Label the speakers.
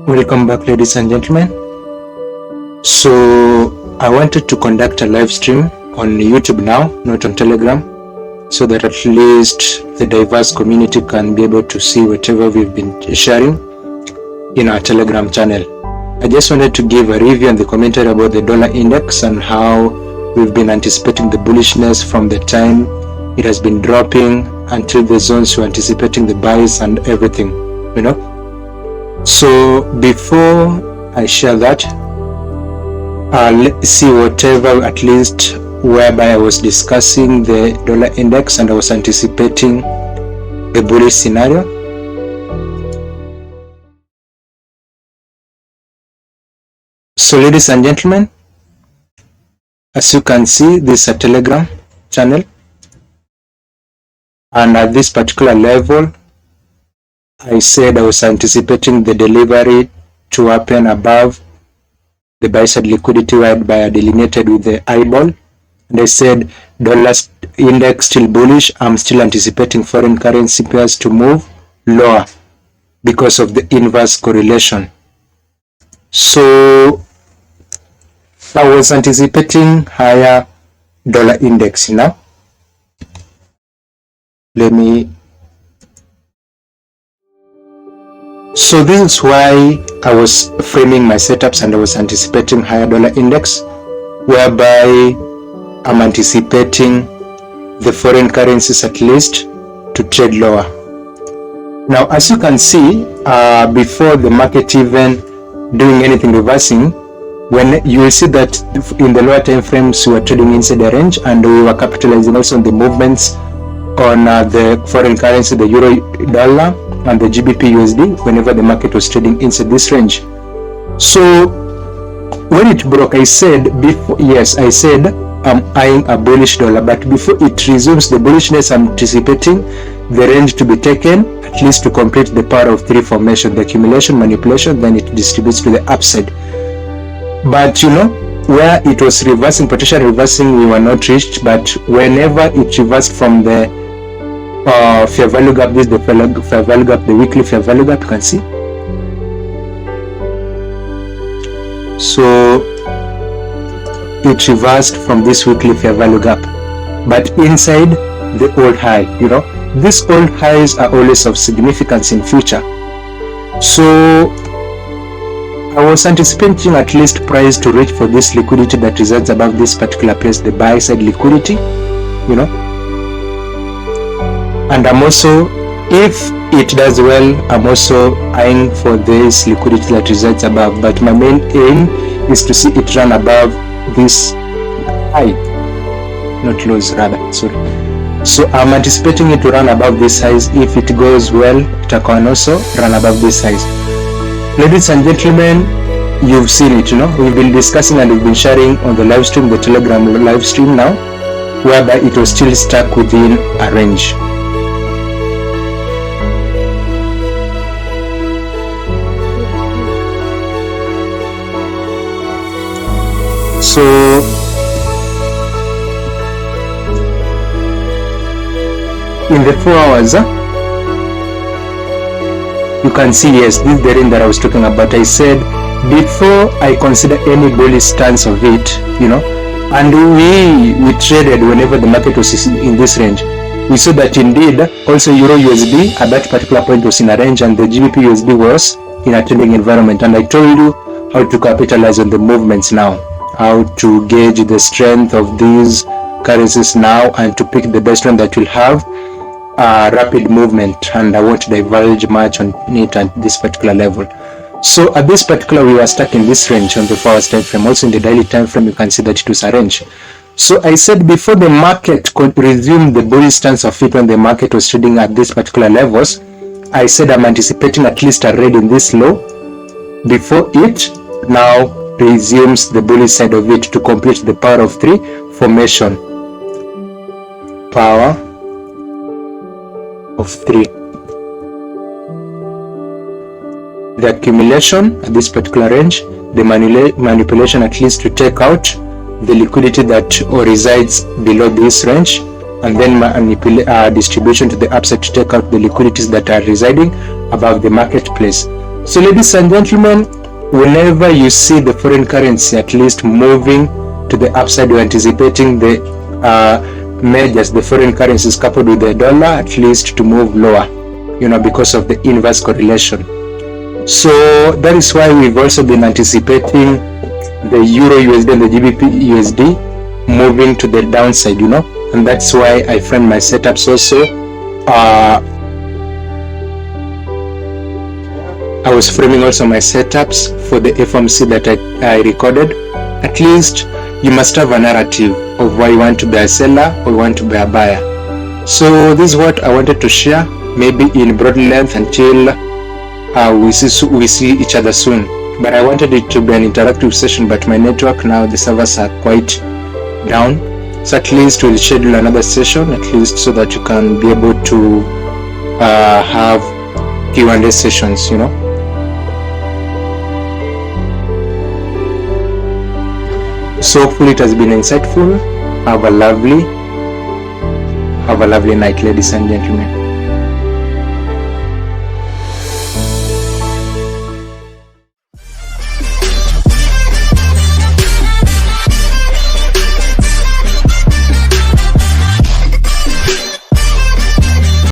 Speaker 1: Welcome back, ladies and gentlemen. So I wanted to conduct a live stream on YouTube now, not on Telegram, so that at least the diverse community can be able to see whatever we've been sharing in our Telegram channel. I just wanted to give a review and the commentary about the dollar index and how we've been anticipating the bullishness from the time it has been dropping until the zones we're anticipating the buys and everything, So before I share that, let's see whatever, at least whereby I was discussing the dollar index and I was anticipating a bullish scenario. So ladies and gentlemen, as you can see, this is a Telegram channel, and at this particular level I said I was anticipating the delivery to happen above the buy side liquidity whereby I delineated with the eyeball, and I said dollar index still bullish. I'm still anticipating foreign currency pairs to move lower because of the inverse correlation. So I was anticipating higher dollar index. So this is why I was framing my setups and I was anticipating higher dollar index, whereby I'm anticipating the foreign currencies at least to trade lower. Now, as you can see, before the market even doing anything reversing, when you will see that in the lower time frames we were trading inside the range, and we were capitalizing also on the movements on the foreign currency, the euro dollar and the GBP USD, whenever the market was trading inside this range. So when it broke, I said I'm eyeing a bullish dollar, but before it resumes the bullishness, I'm anticipating the range to be taken at least to complete the power of 3 formation, the accumulation, manipulation, then it distributes to the upside. But where it was reversing, potential reversing, we were not reached, but whenever it reversed from the fair value gap, this is the fair value gap, the weekly fair value gap, you can see. So it reversed from this weekly fair value gap, but inside the old high. These old highs are always of significance in future. So I was anticipating at least price to reach for this liquidity that resides above this particular place, the buy side liquidity, and I'm also, if it does well, I'm also eyeing for this liquidity that resides above, but my main aim is to see it run above this high, not lows rather, sorry. So I'm anticipating it to run above this highs. If it goes well, it can also run above this highs. Ladies and gentlemen, you've seen it, we've been discussing and we've been sharing on the live stream, the Telegram live stream now, whereby it was still stuck within a range. So in the 4 hours, you can see, yes, this is the range that I was talking about. I said before I consider any bullish stance of it, and we traded whenever the market was in this range. We saw that indeed also Euro USD at that particular point was in a range, and the GBP USD was in a trending environment, and I told you how to capitalize on the movements now, how to gauge the strength of these currencies now, and to pick the best one that will have a rapid movement, and I won't diverge much on it at this particular level. So at this particular, we were stuck in this range on the 4 hours time frame. Also in the daily time frame, you can see that it was a range. So I said before the market could resume the bullish stance of it, when the market was trading at this particular levels, I said I'm anticipating at least a red in this low before it now resumes the bullish side of it to complete the power of 3 formation. Power of 3. The accumulation at this particular range, the manipulation at least to take out the liquidity that resides below this range, and then distribution to the upside to take out the liquidities that are residing above the marketplace. So ladies and gentlemen, whenever you see the foreign currency at least moving to the upside, you're anticipating the measures, the foreign currencies coupled with the dollar, at least to move lower, because of the inverse correlation. So that is why we've also been anticipating the Euro USD and the GBP USD moving to the downside, and that's why I framed my setups also. I was framing also my setups for the FOMC that I recorded. At least you must have a narrative of why you want to be a seller or you want to be a buyer. So this is what I wanted to share, maybe in broad length until we see each other soon. But I wanted it to be an interactive session, but my network now, the servers are quite down. So at least we'll schedule another session, at least so that you can be able to have Q&A sessions, So hopefully it has been insightful. Have a lovely night, ladies and gentlemen.